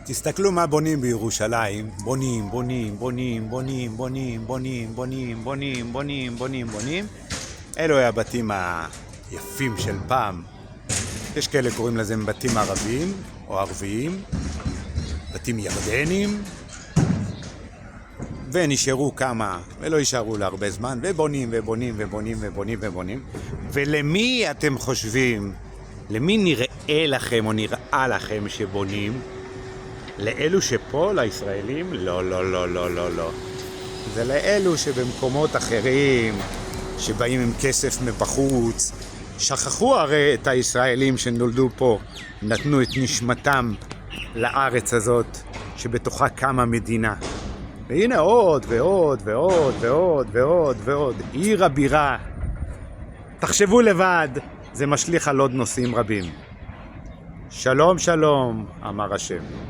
תסתכלו מה בונים בירושלים. בונים. אלו הבתים היפים של פעם. יש כאלה קוראים לזה בתים ערבים או ערביים, בתים ירדנים, ונשארו כמה, ולא יישארו להרבה זמן, ובונים. ולמי אתם חושבים, למי נראה לכם או נראה לכם שבונים? לאלו שפה, לישראלים? לא. זה לאלו שבמקומות אחרים, שבאים עם כסף מבחוץ. שכחו הרי את הישראלים שנולדו פה, נתנו את נשמתם לארץ הזאת, שבתוכה קמה מדינה. והנה עוד. עיר הבירה. תחשבו לבד, זה משליך על עוד נושאים רבים. שלום, אמר השם.